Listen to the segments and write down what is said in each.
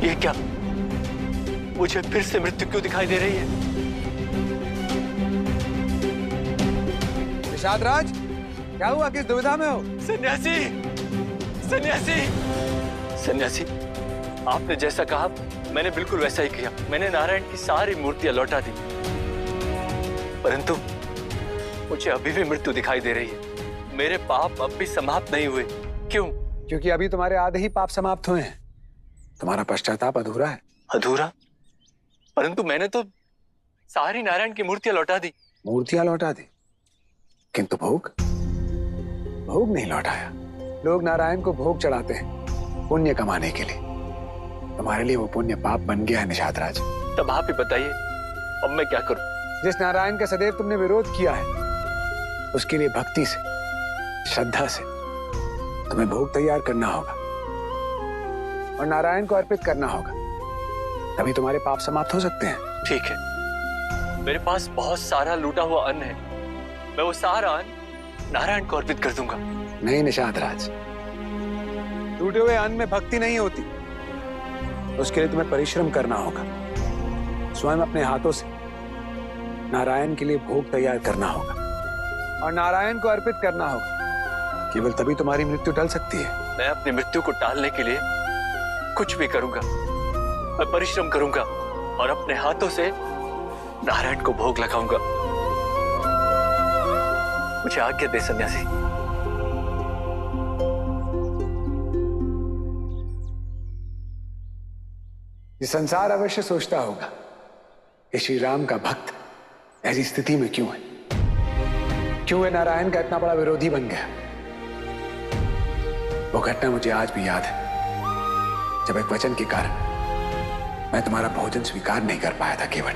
ये क्या? मुझे फिर से मृत्यु क्यों दिखाई दे रही है? निषादराज, क्या हुआ? किस दुविधा में हो? सन्यासी, सन्यासी, सन्यासी, आपने जैसा कहा मैंने बिल्कुल वैसा ही किया। मैंने नारायण की सारी मूर्तियां लौटा दी, परंतु मुझे अभी भी मृत्यु दिखाई दे रही है। मेरे पाप अब भी समाप्त नहीं हुए। क्यों? क्योंकि अभी तुम्हारे आधे ही पाप समाप्त हुए हैं। तुम्हारा पश्चाताप अधूरा है। अधूरा? परंतु मैंने तो सारी नारायण की मूर्तियां लौटा दी। मूर्तियां लौटा दी, किंतु भोग नहीं लौटाया। लोग नारायण को भोग चढ़ाते हैं पुण्य कमाने के लिए। तुम्हारे लिए वो पुण्य पाप बन गया है निषादराज। तब आप ही बताइए, अब मैं क्या करूं? जिस नारायण का सदैव तुमने विरोध किया है, उसके लिए भक्ति से, श्रद्धा से तुम्हें भोग तैयार करना होगा और नारायण को अर्पित करना होगा। तभी तुम्हारे पाप समाप्त हो सकते हैं। ठीक है, मेरे पास बहुत सारा लूटा हुआ अन्न है, मैं वो सारा अन्न नारायण को अर्पित कर दूंगा। नहीं निषादराज, टूटे हुए अन्न में भक्ति नहीं होती। उसके लिए तुम्हें परिश्रम करना होगा। स्वयं अपने हाथों से नारायण के लिए भोग तैयार करना होगा और नारायण को अर्पित करना होगा। केवल तभी तुम्हारी मृत्यु टल सकती है। मैं अपनी मृत्यु को टालने के लिए कुछ भी करूंगा। मैं परिश्रम करूंगा और अपने हाथों से नारायण को भोग लगाऊंगा। मुझे आज्ञा दे सन्यासी। ये संसार अवश्य सोचता होगा कि श्री राम का भक्त ऐसी स्थिति में क्यों है, क्यों है नारायण का इतना बड़ा विरोधी बन गया। वो घटना मुझे आज भी याद है, जब एक वचन के कारण मैं तुम्हारा भोजन स्वीकार नहीं कर पाया था। केवल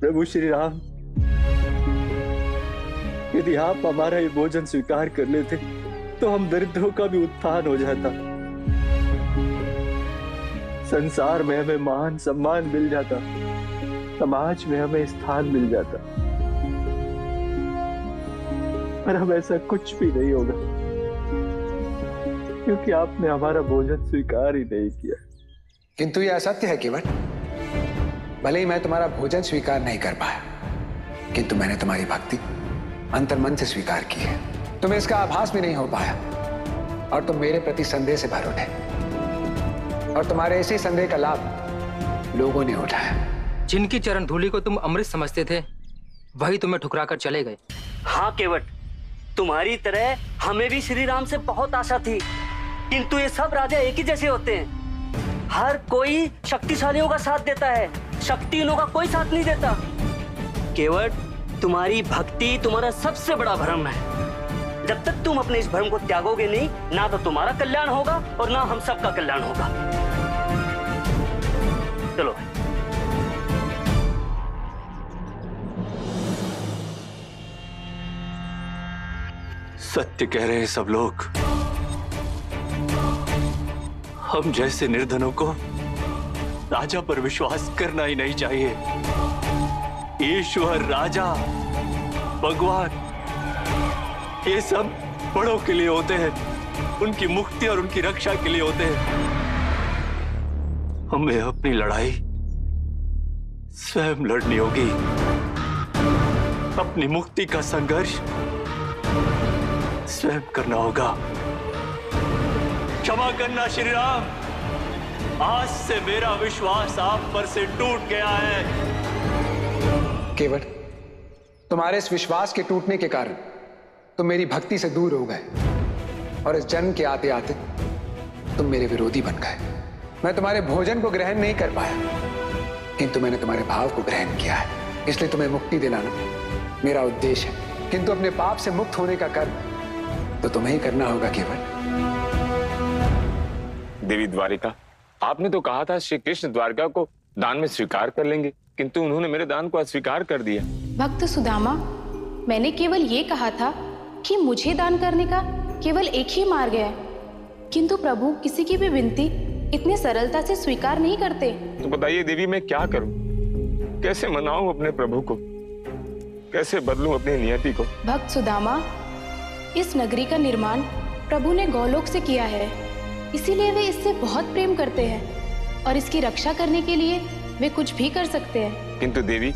प्रभु श्री राम, यदि आप हमारा ये भोजन स्वीकार कर लेते तो हम दरिद्रों का भी उत्थान हो जाता, संसार में हमें मान सम्मान मिल जाता, समाज में हमें स्थान मिल जाता। पर अब ऐसा कुछ भी नहीं होगा, क्योंकि आपने हमारा भोजन स्वीकार ही नहीं किया। किंतु यह असत्य है केवल। भले ही मैं तुम्हारा भोजन स्वीकार नहीं कर पाया, किंतु मैंने तुम्हारी भक्ति अंतर्मन से स्वीकार की है। तुम्हें इसका आभास भी नहीं हो पाया और तुम मेरे प्रति संदेह से भर उठे और तुम्हारे इसी संदेह का लाभ लोगों ने उठाया। जिनकी चरण धूलि को तुम अमृत समझते थे, वही तुम्हें ठुकराकर चले गए। हाँ केवट, तुम्हारी तरह हमें भी श्री राम से बहुत आशा थी, किंतु ये सब राजा एक ही जैसे होते हैं। हर कोई शक्तिशालियों का साथ देता है, शक्तिहीनों का कोई साथ नहीं देता। केवट, तुम्हारी भक्ति तुम्हारा सबसे बड़ा भ्रम है। जब तक तुम अपने इस भ्रम को त्यागोगे नहीं, ना तो तुम्हारा कल्याण होगा और ना हम सबका कल्याण होगा। चलो सत्य कह रहे हैं सब लोग। हम जैसे निर्धनों को राजा पर विश्वास करना ही नहीं चाहिए। ईश्वर, राजा, भगवान, ये सब बड़ों के लिए होते हैं, उनकी मुक्ति और उनकी रक्षा के लिए होते हैं। हमें अपनी लड़ाई स्वयं लड़नी होगी। अपनी मुक्ति का संघर्ष स्वयं करना होगा। क्षमा करना श्री राम, आज से मेरा विश्वास आप पर से टूट गया है। केवट, तुम्हारे इस विश्वास के टूटने के कारण तुम मेरी भक्ति से दूर हो गए और इस जन्म के आते आते तुम मेरे विरोधी बन गए। मैं तुम्हारे भोजन को ग्रहण नहीं कर पाया, किंतु मैंने तुम्हारे भाव को ग्रहण किया है। इसलिए तुम्हें मुक्ति दिलाना मेरा उद्देश्य है, किंतु अपने पाप से मुक्त होने का कर्म तो तुम्हें ही करना होगा। केवल देवी द्वारिका, आपने तो कहा था श्री कृष्ण द्वारका को दान में स्वीकार कर लेंगे, किंतु उन्होंने मेरे दान को अस्वीकार कर दिया। भक्त सुदामा, मैंने केवल ये कहा था कि मुझे दान करने का केवल एक ही मार्ग है, किंतु प्रभु किसी की भी विनती इतने सरलता से स्वीकार नहीं करते। तो बताइए देवी, मैं क्या करूं? कैसे मनाऊं अपने प्रभु को? कैसे बदलूं अपनी नियति को? भक्त सुदामा, इस नगरी का निर्माण प्रभु ने गौलोक से किया है, इसीलिए वे इससे बहुत प्रेम करते हैं और इसकी रक्षा करने के लिए वे कुछ भी कर सकते हैं। किंतु देवी,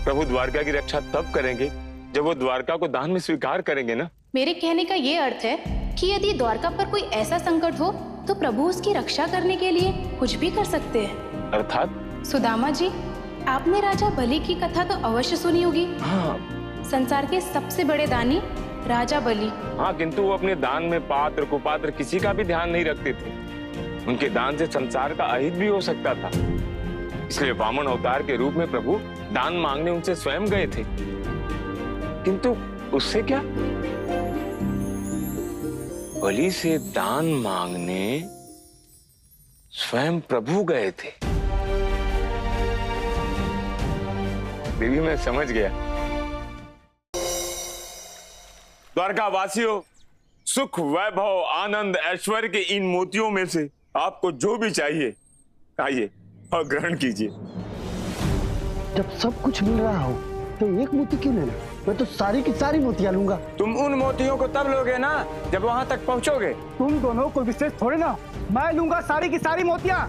प्रभु द्वारका की रक्षा तब करेंगे जब वो द्वारका को दान में स्वीकार करेंगे ना। मेरे कहने का ये अर्थ है कि यदि द्वारका पर कोई ऐसा संकट हो तो प्रभु उसकी रक्षा करने के लिए कुछ भी कर सकते हैं। अर्थात? सुदामा जी, आपने राजा बलि की कथा तो अवश्य सुनी होगी। हाँ। संसार के सबसे बड़े दानी राजा बलि। हाँ, किंतु वो अपने दान में पात्र कुपात्र किसी का भी ध्यान नहीं रखते थे। उनके दान से संसार का अहित भी हो सकता था, इसलिए वामन अवतार के रूप में प्रभु दान मांगने उनसे स्वयं गए थे। किंतु उससे क्या? बलि से दान मांगने स्वयं प्रभु गए थे। देवी, मैं समझ गया। द्वारका वासियों, सुख, वैभव, आनंद, ऐश्वर्य के इन मोतियों में से आपको जो भी चाहिए आइए और ग्रहण कीजिए। जब सब कुछ मिल रहा हो तो एक मोती क्यों लेना? मैं तो सारी की सारी मोतियां लूंगा। तुम उन मोतियों को तब लोगे ना जब वहां तक पहुंचोगे। तुम दोनों को विशेष थोड़े ना, मैं लूंगा सारी की सारी मोतियां।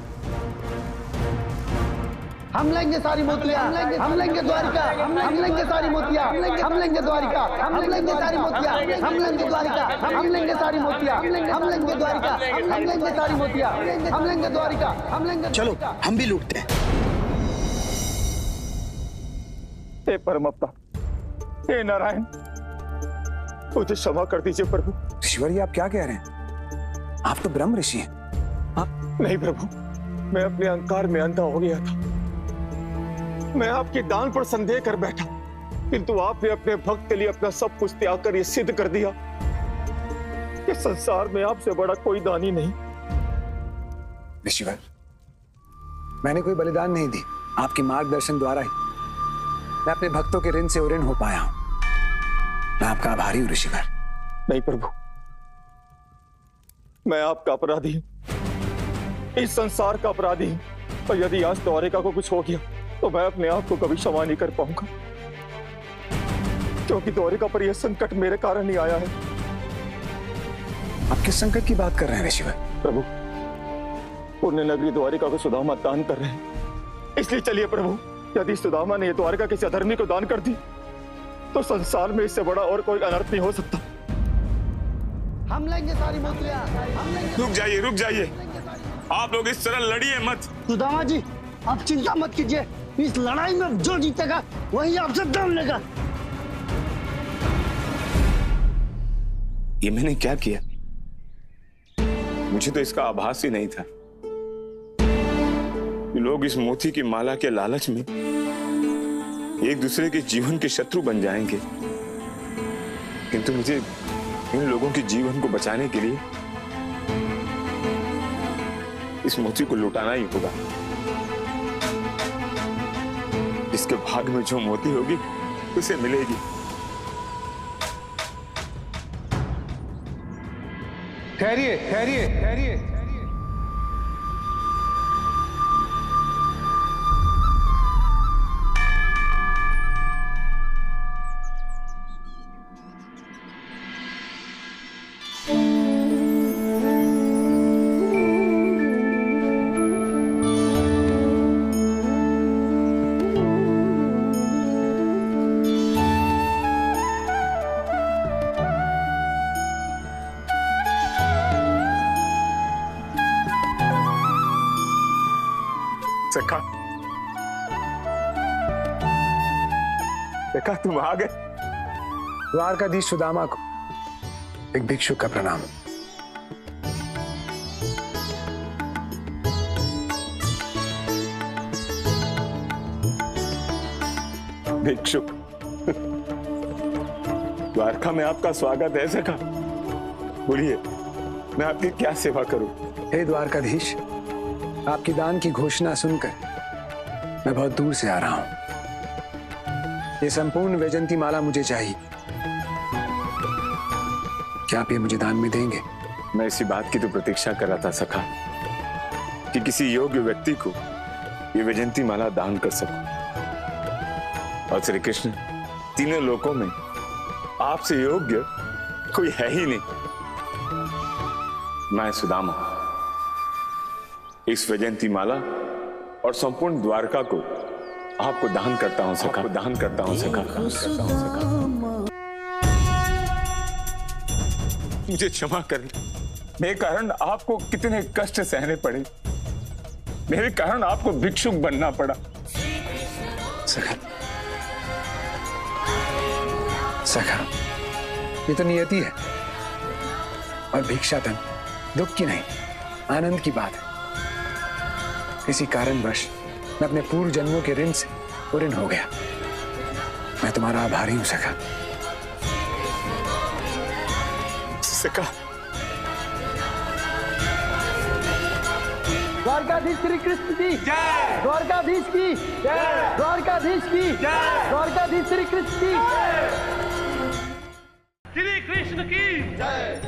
हम लेंगे सारी मोतियां, हम लेंगे द्वारिका, हम लेंगे सारी मोतियां, हम लेंगे द्वारिका, हम लेंगे सारी मोतियां, हम लेंगे द्वारिका, हम लेंगे सारी मोतियां, हम लेंगे द्वारिका, हम लेंगे सारी मोतियां, हम लेंगे द्वारिका, हम लेंगे। चलो हम भी लूटते हैं। हे परमपिता, हे नारायण, मुझे क्षमा कर दीजिए प्रभु। ऋषिवर, आप क्या कह रहे हैं? आप तो ब्रह्म ऋषि हैं। नहीं प्रभु, मैं अपने अहंकार में अंधा हो गया था। मैं आपके दान पर संदेह कर बैठा, किंतु आपने अपने भक्त के लिए अपना सब कुछ त्याग कर यह सिद्ध कर दिया कि संसार में आपसे बड़ा कोई दानी नहीं। ऋषिवर, मैंने कोई बलिदान नहीं दी, आपके मार्गदर्शन द्वारा ही मैं अपने भक्तों के ऋण से उऋण हो पाया हूं। मैं आपका आभारी हूं ऋषिवर। नहीं प्रभु, मैं आपका अपराधी हूं, इस संसार का अपराधी हूं, और यदि आज द्वारिका को कुछ हो गया तो मैं अपने आप को कभी क्षमा नहीं कर पाऊंगा, क्योंकि द्वारिका पर यह संकट मेरे कारण ही आया है। आप किस संकट की बात कर रहे हैं ऋषिवर? प्रभु, पुण्य नगरी द्वारिका को सुदामा दान कर रहे हैं, इसलिए चलिए प्रभु, यदि सुदामा ने द्वारिका किसी अधर्मी को दान कर दी तो संसार में इससे बड़ा और कोई अनर्थ नहीं हो सकता। हम लेंगे सारी मोतियां, हम लेंगे। रुक जाइए, आप लोग इस तरह लड़िए मत। सुदामा जी, आप चिंता मत कीजिए, इस लड़ाई में जो जीतेगा वही आपसे दान लेगा। ये मैंने क्या किया? मुझे तो इसका आभास ही नहीं था कि लोग इस मोती की माला के लालच में एक दूसरे के जीवन के शत्रु बन जाएंगे। किंतु मुझे इन लोगों के जीवन को बचाने के लिए इस मोती को लुटाना ही होगा। इसके भाग में जो मोती होगी उसे मिलेगी। ठहरिए, ठहरिए, ठहरिए। सखा, देखा तुम आ गए। द्वारकाधीश सुदामा को एक भिक्षुक का प्रणाम। भिक्षुक, द्वारका में आपका स्वागत है सखा। बोलिए, मैं आपकी क्या सेवा करूं? हे द्वारकाधीश, आपकी दान की घोषणा सुनकर मैं बहुत दूर से आ रहा हूं। ये संपूर्ण वैजंती माला मुझे चाहिए। क्या आप ये मुझे दान में देंगे? मैं इसी बात की तो प्रतीक्षा कर रहा था सखा, कि किसी योग्य व्यक्ति को ये वैजंती माला दान कर सकूं। और श्री कृष्ण तीनों लोकों में आपसे योग्य कोई है ही नहीं। मैं सुदामा इस वैजयंती माला और संपूर्ण द्वारका को आपको दान करता हूं सखा, दान करता हूं सखा। मुझे क्षमा करें, मेरे कारण आपको कितने कष्ट सहने पड़े, मेरे कारण आपको भिक्षुक बनना पड़ा। सखा, सखा, ये तो नियति है और भिक्षाटन दुख की नहीं आनंद की बात है। किसी कारणवश मैं अपने पूर्व जन्मों के ऋण से ऋण हो गया। मैं तुम्हारा आभारी हूं सखा। सखा, द्वारकाधीश श्री कृष्ण की जय, द्वारकाधीश की जय, द्वारकाधीश की जय, द्वारकाधीश श्री कृष्ण की जय, श्री कृष्ण की जय।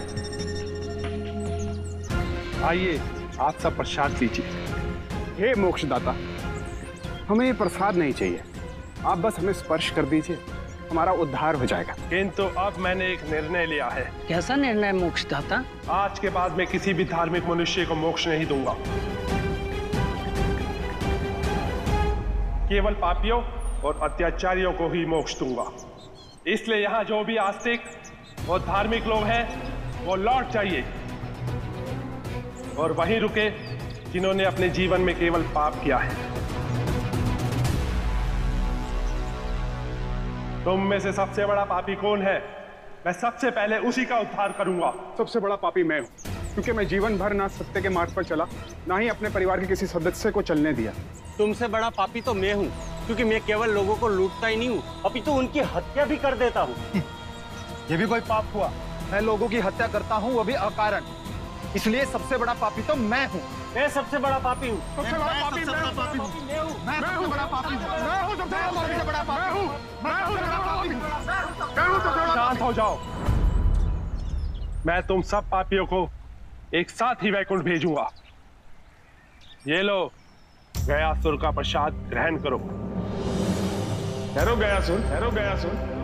आइए आप सब प्रसाद लीजिए। हे मोक्षदाता, हमें ये प्रसाद नहीं चाहिए, आप बस हमें स्पर्श कर दीजिए, हमारा उद्धार हो जाएगा। किंतु अब मैंने एक निर्णय लिया है। कैसा निर्णय मोक्षदाता? आज के बाद मैं किसी भी धार्मिक मनुष्य को मोक्ष नहीं दूंगा, केवल पापियों और अत्याचारियों को ही मोक्ष दूंगा। इसलिए यहाँ जो भी आस्तिक और धार्मिक लोग हैं वो लौट जाइए और वहीं रुके जिन्होंने अपने जीवन में केवल पाप किया है। तुम में से सबसे बड़ा पापी कौन है? मैं सबसे पहले उसी का उद्धार करूंगा। सबसे बड़ा पापी मैं हूँ, क्योंकि मैं जीवन भर ना सत्य के मार्ग पर चला, ना ही अपने परिवार के किसी सदस्य को चलने दिया। तुमसे बड़ा पापी तो मैं हूँ, क्योंकि मैं केवल लोगों को लूटता ही नहीं हूँ, अपितु उनकी हत्या भी कर देता हूँ। ये भी कोई पाप हुआ? मैं लोगों की हत्या करता हूँ, वो भी अकारण। इसलिए सबसे बड़ा पापी तो मैं हूँ। मैं सबसे बड़ा पापी हूँ। सबसे बड़ा पापी मैं हूँ। मैं सबसे बड़ा पापी हूँ। मैं हूँ सबसे बड़ा पापी हूँ। मैं हूँ सबसे बड़ा पापी हूँ। मैं हूँ सबसे बड़ा। शांत हो जाओ। मैं तुम सब पापियों को एक साथ ही वैकुंठ भेजूंगा। ये लो, गयासुर का प्रसाद ग्रहण करो। ठहरो गयासुर, ठहरो गयासुर।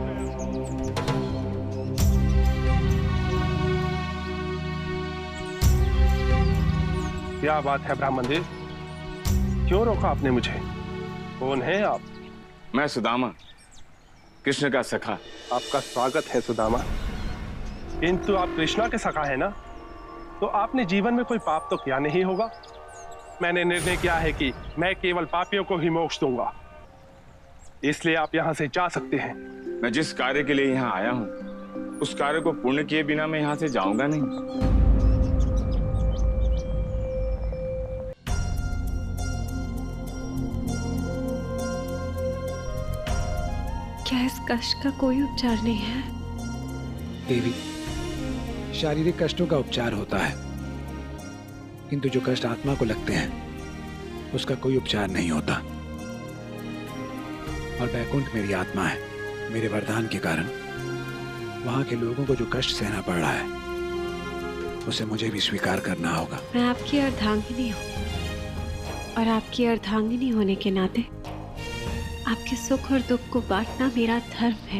क्या बात है ब्राह्मण देव, क्यों रोका आपने मुझे? कौन है आप? मैं सुदामा, कृष्ण का सखा। आपका स्वागत है सुदामा, किंतु आप कृष्णा के सखा है ना, तो आपने जीवन में कोई पाप तो किया नहीं होगा। मैंने निर्णय किया है कि मैं केवल पापियों को ही मोक्ष दूंगा, इसलिए आप यहाँ से जा सकते हैं। मैं जिस कार्य के लिए यहाँ आया हूँ, उस कार्य को पूर्ण किए बिना मैं यहाँ से जाऊंगा नहीं। क्या इस कष्ट का कोई उपचार नहीं है? देवी, शारीरिक कष्टों का उपचार होता है, किंतु जो कष्ट आत्मा को लगते हैं उसका कोई उपचार नहीं होता। और बैकुंठ मेरी आत्मा है। मेरे वरदान के कारण वहां के लोगों को जो कष्ट सहना पड़ रहा है उसे मुझे भी स्वीकार करना होगा। मैं आपकी अर्धांगिनी हूँ और आपकी अर्धांगिनी होने के नाते आपके सुख और दुख को बांटना मेरा धर्म है।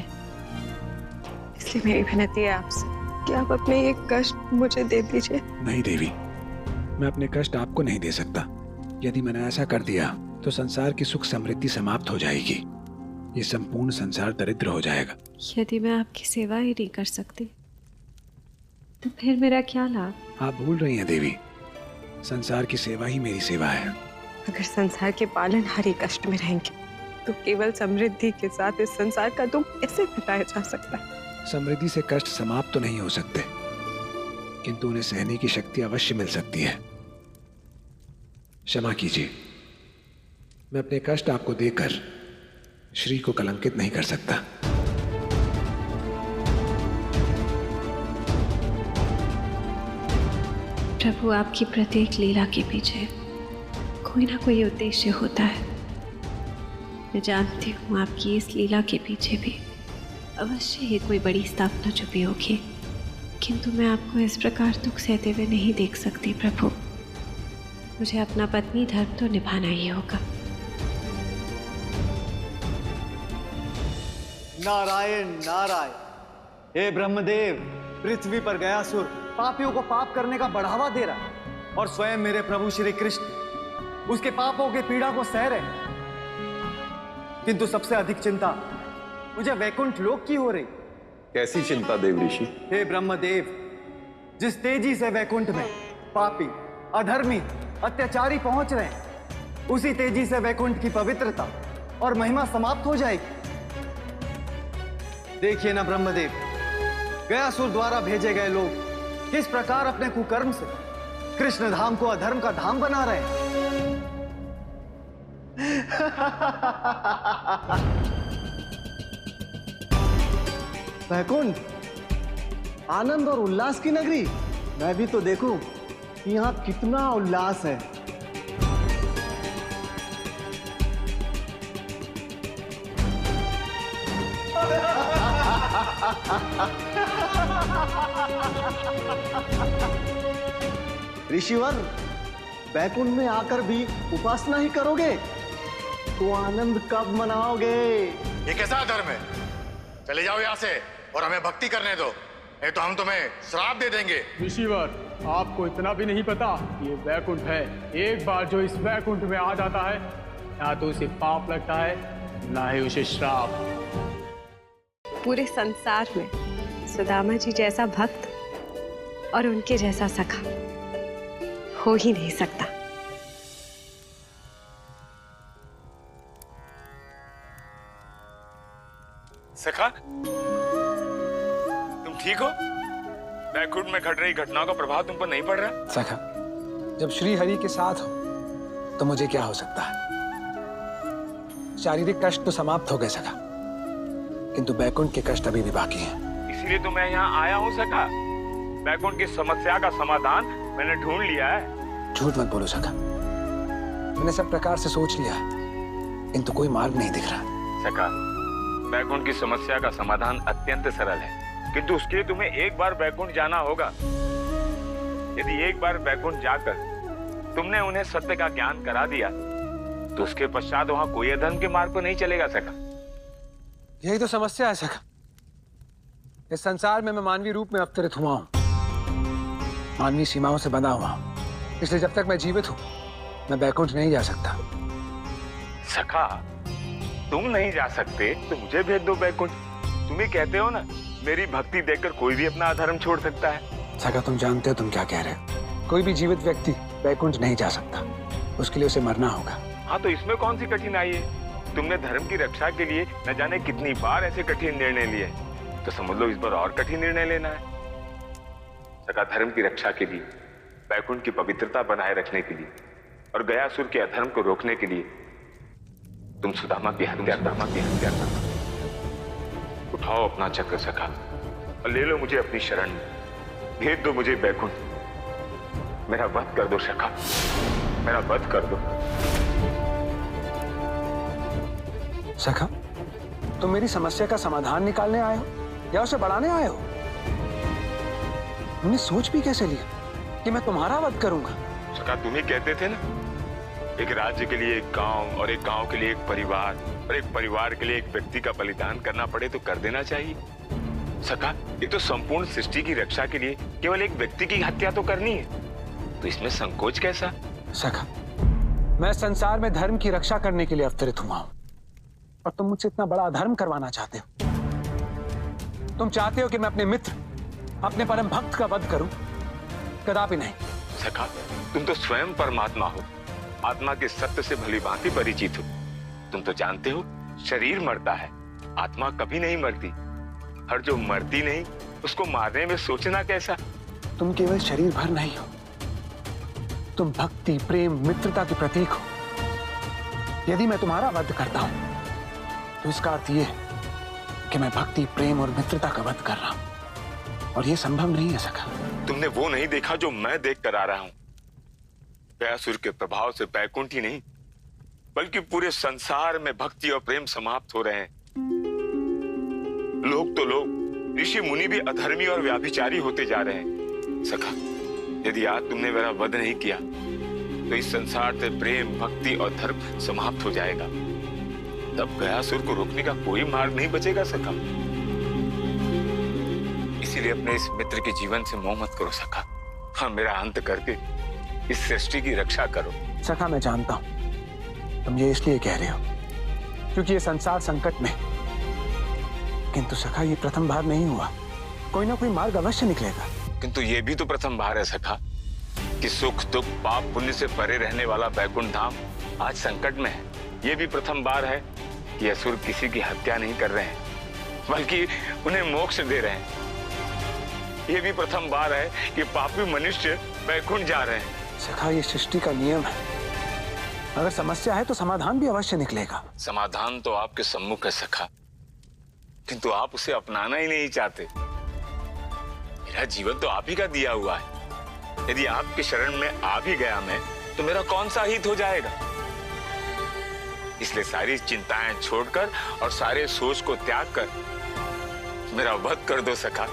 इसलिए मेरी विनती है आपसे कि आप अपने ये कष्ट मुझे दे दीजिए। नहीं देवी, मैं अपने कष्ट आपको नहीं दे सकता। यदि मैंने ऐसा कर दिया तो संसार की सुख समृद्धि समाप्त हो जाएगी। ये संपूर्ण संसार दरिद्र हो जाएगा। यदि मैं आपकी सेवा ही नहीं कर सकती तो फिर मेरा क्या लाभ? आप भूल रही हैं देवी, संसार की सेवा ही मेरी सेवा है। अगर संसार के पालनहारी कष्ट में रहेंगे तो केवल समृद्धि के साथ इस संसार का दुख कैसे मिटाया जा सकता है? समृद्धि से कष्ट समाप्त तो नहीं हो सकते, किंतु उन्हें सहने की शक्ति अवश्य मिल सकती है। क्षमा कीजिए, मैं अपने कष्ट आपको देकर श्री को कलंकित नहीं कर सकता। प्रभु, आपकी प्रत्येक लीला के पीछे कोई ना कोई उद्देश्य होता है। मैं जानती हूँ आपकी इस लीला के पीछे भी अवश्य ही कोई बड़ी स्थापना छुपी होगी, किंतु मैं आपको इस प्रकार दुख सहते हुए नहीं देख सकती। प्रभु, मुझे अपना पत्नी धर्म तो निभाना ही होगा। नारायण नारायण। हे ब्रह्मदेव, पृथ्वी पर गयासुर पापियों को पाप करने का बढ़ावा दे रहा है और स्वयं मेरे प्रभु श्री कृष्ण उसके पापों की पीड़ा को सह रहे हैं। किंतु सबसे अधिक चिंता मुझे वैकुंठ लोक की हो रही। कैसी चिंता देव ऋषि? हे ब्रह्मदेव, जिस तेजी से वैकुंठ में पापी, अधर्मी, अत्याचारी पहुंच रहे हैं, उसी तेजी से वैकुंठ की पवित्रता और महिमा समाप्त हो जाएगी। देखिए ना ब्रह्मदेव, गयासुर द्वारा भेजे गए लोग किस प्रकार अपने कुकर्म से कृष्ण धाम को अधर्म का धाम बना रहे हैं। वैकुंठ, आनंद और उल्लास की नगरी। मैं भी तो देखूं कि यहाँ कितना उल्लास है। ऋषिवर, वैकुंठ में आकर भी उपासना ही करोगे तो आनंद कब मनाओगे? ये कैसा धर्म है? चले जाओ यहाँ से और हमें भक्ति करने दो, नहीं तो हम तुम्हें श्राप दे देंगे। ऋषिवर, आपको इतना भी नहीं पता कि ये वैकुंठ है। एक बार जो इस वैकुंठ में आ जाता है, ना तो उसे पाप लगता है, ना ही उसे श्राप। पूरे संसार में सुदामा जी जैसा भक्त और उनके जैसा सखा हो ही नहीं सकता। सखा, तुम ठीक हो? वैकुंठ में घट रही घटनाओं का प्रभाव तुम पर नहीं पड़ रहा? सखा, जब श्री हरि के साथ हो तो मुझे क्या हो सकता है? शारीरिक कष्ट तो समाप्त हो गए सखा, किंतु वैकुंठ के कष्ट अभी भी बाकी हैं। इसीलिए तो मैं यहाँ आया हूँ सखा। वैकुंठ की समस्या का समाधान मैंने ढूंढ लिया है। झूठ मत बोलो सखा, मैंने सब प्रकार से सोच लिया है, किंतु कोई मार्ग नहीं दिख रहा। सखा, वैकुंठ की समस्या का समाधान अत्यंत सरल है, किंतु उसके लिए तुम्हें एक बार वैकुंठ जाना होगा। यदि एक बार वैकुंठ जाकर तुमने उन्हें सत्य का ज्ञान करा दिया, तो उसके पश्चात वहां कोई अधर्म के मार्ग पर नहीं चलेगा सखा। यही तो समस्या है सखा। इस संसार में मैं मानवीय रूप में अवतरित हुआ हूं, मानवीय सीमाओं से बंधा हुआ हूं, इसलिए जब तक मैं जीवित हूं मैं वैकुंठ नहीं जा सकता। सखा, तुम नहीं जा सकते तो मुझे भेज दो वैकुंठ। तुम ही कहते हो ना, मेरी भक्ति देखकर कोई भी अपना अधर्म छोड़ सकता है। सखा, तुम जानते हो तुम क्या कह रहे हो। कोई भी जीवित व्यक्ति वैकुंठ नहीं जा सकता, उसके लिए उसे मरना होगा। हाँ, तो इसमें कौन सी कठिनाई है? तुमने धर्म की रक्षा के लिए न जाने कितनी बार ऐसे कठिन निर्णय लिए, तो समझ लो इस बार और कठिन निर्णय लेना है। सखा, धर्म की रक्षा के लिए, वैकुंठ की पवित्रता बनाए रखने के लिए और गयासुर के अधर्म को रोकने के लिए तुम सुदामा की हत्या करो। उठाओ अपना चक्र सखा और ले लो मुझे अपनी शरण में। भेज दो मुझे वैकुंठ। मेरा वध कर दो सखा, मेरा वध कर दो। सखा, तुम मेरी समस्या का समाधान निकालने आए हो या उसे बढ़ाने आए हो? तुमने सोच भी कैसे लिया कि मैं तुम्हारा वध करूंगा? सखा, तुम ही कहते थे ना, एक राज्य के लिए एक गांव और एक गांव के लिए एक परिवार और एक परिवार के लिए एक व्यक्ति का बलिदान करना पड़े तो कर देना चाहिए। सखा, ये तो संपूर्ण सृष्टि की रक्षा के लिए केवल एक व्यक्ति की हत्या तो करनी है, तो इसमें संकोच कैसा? सखा, मैं संसार में धर्म की रक्षा करने के लिए अवतरित हुआ हूं और तुम मुझसे इतना बड़ा अधर्म करवाना चाहते हो। तुम चाहते हो कि मैं अपने मित्र, अपने परम भक्त का वध करूं? कदापि नहीं। सखा, तुम तो स्वयं परमात्मा हो, आत्मा के सत्य से भली भांति परिचित हो। तुम तो जानते हो शरीर मरता है, आत्मा कभी नहीं मरती, और जो मरती नहीं उसको मारने में सोचना कैसा? तुम केवल शरीर भर नहीं हो, तुम भक्ति, प्रेम, मित्रता के प्रतीक हो। यदि मैं तुम्हारा वध करता हूं तो इसका अर्थ यह है कि मैं भक्ति, प्रेम और मित्रता का वध कर रहा हूं, और यह संभव नहीं है सखा। तुमने वो नहीं देखा जो मैं देख कर आ रहा हूं। गयासुर के प्रभाव से वैकुंठ ही नहीं बल्कि पूरे संसार में भक्ति और प्रेम समाप्त हो रहे हैं। लोग तो लोग, ऋषि मुनि भी अधर्मी और व्याभिचारी होते जा रहे हैं। सखा, यदि आज तुमने मेरा वध नहीं किया तो इस संसार से प्रेम, भक्ति और धर्म समाप्त हो जाएगा। तब गयासुर को रोकने का कोई मार्ग नहीं बचेगा सखा। इसीलिए अपने इस मित्र के जीवन से मोह मत करो सखा। हाँ, मेरा अंत करके इस सृष्टि की रक्षा करो। सखा, मैं जानता हूं तुम ये इसलिए कह रहे हो क्योंकि ये संसार संकट में, किंतु सखा ये प्रथम बार नहीं हुआ, कोई ना कोई मार्ग अवश्य निकलेगा। किंतु ये भी तो प्रथम बार है सखा कि सुख दुख पाप पुण्य से परे रहने वाला बैकुंठ धाम आज संकट में है। ये भी प्रथम बार है कि असुर किसी की हत्या नहीं कर रहे हैं, बल्कि उन्हें मोक्ष दे रहे हैं। ये भी प्रथम बार है कि पापी मनुष्य बैकुंठ जा रहे हैं। सखा, ये सृष्टि का नियम है, अगर समस्या है तो समाधान भी अवश्य निकलेगा। समाधान तो आपके सम्मुख है सखा, किंतु आप उसे अपनाना ही नहीं चाहते। मेरा जीवन तो आप ही का दिया हुआ है, यदि आपके शरण में आ भी गया मैं तो मेरा कौन सा हित हो जाएगा। इसलिए सारी चिंताएं छोड़कर और सारे सोच को त्याग कर मेरा वध कर दो सखा।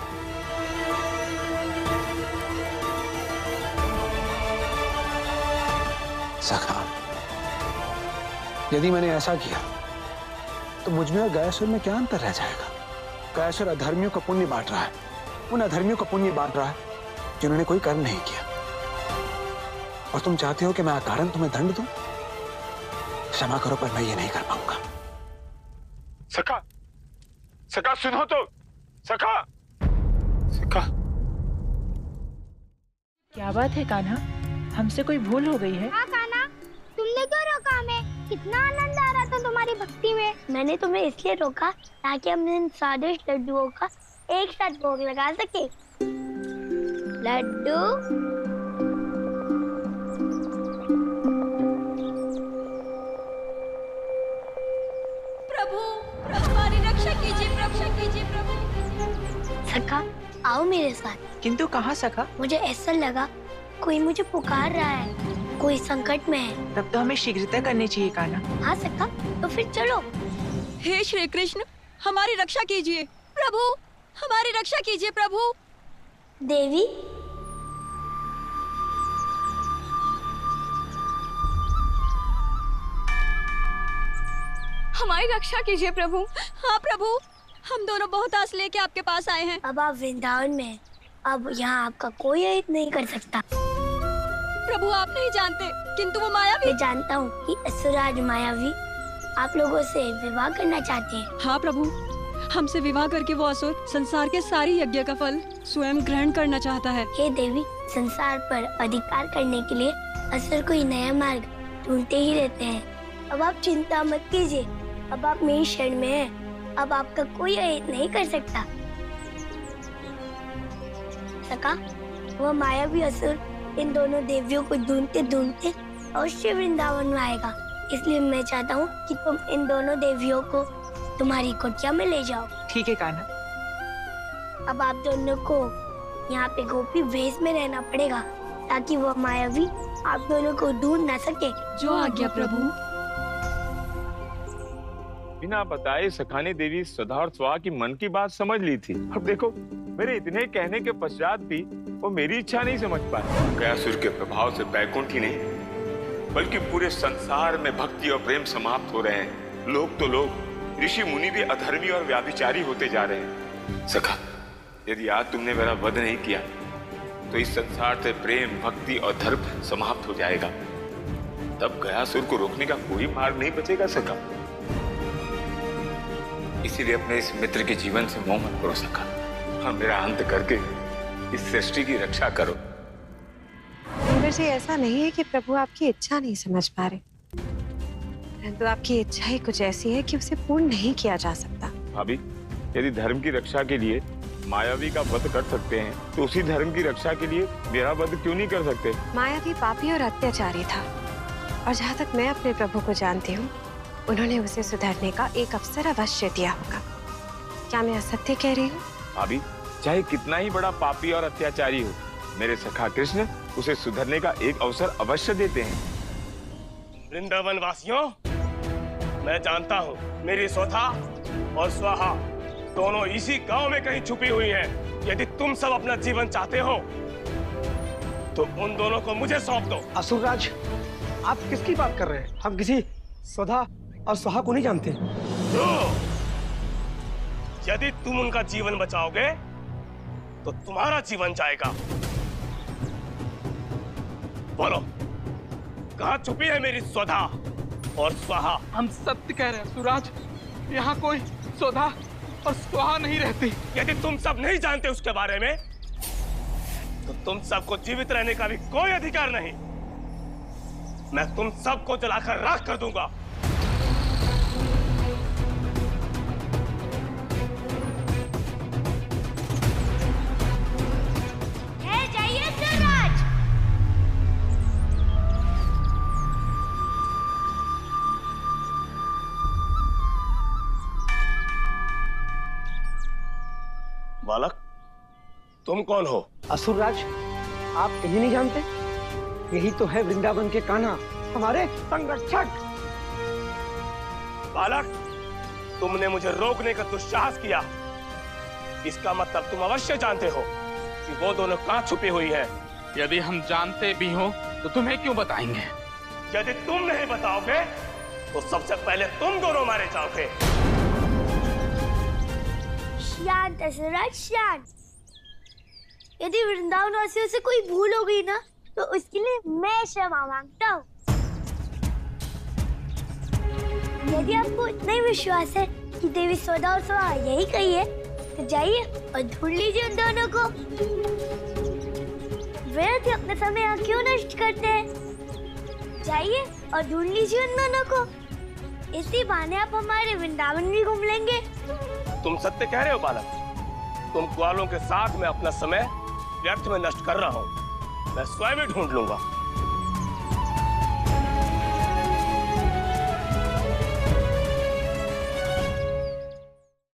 सखा, यदि मैंने ऐसा किया तो मुझ में और गयासुर में क्या अंतर रह जाएगा? गयासुर अधर्मियों का पुण्य बांट रहा है, उन अधर्मियों का पुण्य बांट रहा है जिन्होंने कोई कर्म नहीं किया, और तुम चाहते हो कि मैं अकारण तुम्हें दंड दूं? क्षमा करो, पर मैं ये नहीं कर पाऊंगा। सखा, सखा सुनो तो, सखा, सखा। क्या बात है कान्हा, हमसे कोई भूल हो गई है? हाँ कान्हा, तुमने क्यों रोका हमें? कितना आनंद आ रहा था तुम्हारी भक्ति में। मैंने तुम्हें इसलिए रोका ताकि हम इन स्वादिष्ट लड्डुओं का एक साथ भोग लगा सके। लड्डू प्रभु, हमारी रक्षा कीजिए, रक्षा कीजिए प्रभु। सखा, आओ मेरे साथ। किंतु कहाँ सखा? मुझे ऐसा लगा कोई मुझे पुकार रहा है, कोई संकट में है। तब तो हमें शीघ्रता करनी चाहिए कान्हा। हाँ सखा, तो फिर चलो। हे श्री कृष्ण, हमारी रक्षा कीजिए प्रभु, हमारी रक्षा कीजिए प्रभु। देवी, हमारी रक्षा कीजिए प्रभु। हाँ प्रभु, हम दोनों बहुत आस लेके आपके पास आए हैं। अब आप वृंदावन में हैं, अब यहाँ आपका कोई अहित नहीं कर सकता। प्रभु, आप नहीं जानते, किंतु वो मायावी। मैं जानता हूँ कि असुराज मायावी आप लोगों से विवाह करना चाहते हैं। हाँ प्रभु, हमसे विवाह करके वो असुर संसार के सारी यज्ञ का फल स्वयं ग्रहण करना चाहता है। हे देवी, संसार पर अधिकार करने के लिए असुर कोई नया मार्ग ढूंढते ही रहते हैं। अब आप चिंता मत कीजिए, अब आप मेरी शरण में हैं, अब आपका कोई अहित नहीं कर सकता। सखा, वह मायावी असुर इन दोनों देवियों को ढूंढते ढूंढते अवश्य वृंदावन में आएगा। इसलिए मैं चाहता हूँ कि तुम इन दोनों देवियों को तुम्हारी कुटिया में ले जाओ। ठीक है कान्हा। अब आप दोनों को यहाँ पे गोपी वेश में रहना पड़ेगा ताकि वह मायावी आप दोनों को ढूंढ ना सके। जो आज्ञा प्रभु। बिना बताए सखानी देवी सदा और स्वा की मन की बात समझ ली थी। अब देखो, मेरे इतने कहने के पश्चात भी वो मेरी इच्छा नहीं समझ पाए। गयासुर के प्रभाव से बैकुंठ ही नहीं बल्कि पूरे संसार में भक्ति और प्रेम समाप्त हो रहे हैं। लोग तो लोग, ऋषि मुनि भी अधर्मी और व्याभिचारी होते जा रहे हैं। सखा, यदि आज तुमने मेरा वध नहीं किया तो इस संसार से प्रेम भक्ति और धर्म समाप्त हो जाएगा। तब गयासुर को रोकने का कोई मार्ग नहीं बचेगा सखा। इसीलिए अपने इस मित्र के जीवन से मोह मत करो सखा। हाँ, मेरा अंत करके इस सृष्टि की रक्षा करो। देवर जी, ऐसा नहीं है कि प्रभु आपकी इच्छा नहीं समझ पा रहे, परंतु आपकी इच्छा ही कुछ ऐसी है कि उसे पूर्ण नहीं किया जा सकता। भाभी, यदि धर्म की रक्षा के लिए मायावी का वध कर सकते हैं तो उसी धर्म की रक्षा के लिए मेरा वध क्यों नहीं कर सकते? मायावी पापी और अत्याचारी था, और जहाँ तक मैं अपने प्रभु को जानती हूँ, उन्होंने उसे सुधरने का एक अवसर अवश्य दिया होगा। क्या मैं असत्य कह रही हूँ? भाभी, चाहे कितना ही बड़ा पापी और अत्याचारी हो, मेरे सखा कृष्ण उसे सुधरने का एक अवसर अवश्य देते हैं। वृंदावन वासियों, मैं जानता हूँ मेरी स्वधा और स्वाहा दोनों इसी गांव में कहीं छुपी हुई हैं। यदि तुम सब अपना जीवन चाहते हो तो उन दोनों को मुझे सौंप दो। असुरराज, आप किसकी बात कर रहे हैं? हम किसी स्वधा और स्वाहा को नहीं जानते। तो यदि तुम उनका जीवन बचाओगे तो तुम्हारा जीवन जाएगा। बोलो, कहाँ छुपी है मेरी स्वधा और स्वाहा? हम सत्य कह रहे हैं सुराज, यहाँ कोई स्वधा और स्वाहा नहीं रहती। यदि तुम सब नहीं जानते उसके बारे में, तो तुम सबको जीवित रहने का भी कोई अधिकार नहीं। मैं तुम सबको जलाकर राख कर दूंगा। जाइए सुराज। बालक, तुम कौन हो? असुरराज, आप कहीं नहीं जानते? यही तो है वृंदावन के कान्हा, हमारे संरक्षक। बालक, तुमने मुझे रोकने का दुस्साहस किया। इसका मतलब तुम अवश्य जानते हो कि वो दोनों कहाँ छुपी हुई है। यदि हम जानते भी हो तो तुम्हें क्यों बताएंगे? यदि तुम नहीं बताओगे तो सबसे पहले तुम दोनों मारे जाओगे। शांत असुरराज, शांत। यदि वृंदावन वासियों से कोई भूल हो गई ना, तो उसके लिए मैं क्षमा मांगता हूँ। यदि आपको इतना ही विश्वास है कि देवी स्वधा और स्वाहा यही कही है, तो जाइए और ढूंढ लीजिए उन दोनों को। व्यर्थ अपना समय यहाँ क्यों नष्ट करते हैं? जाइए और ढूंढ लीजिए उन दोनों को। इसी बहाने आप हमारे वृंदावन भी घूम लेंगे। तुम सत्य कह रहे हो बालक। तुम ग्वालों के साथ में अपना समय व्यर्थ में नष्ट कर रहा हूँ। मैं स्वयं ही ढूंढ लूंगा।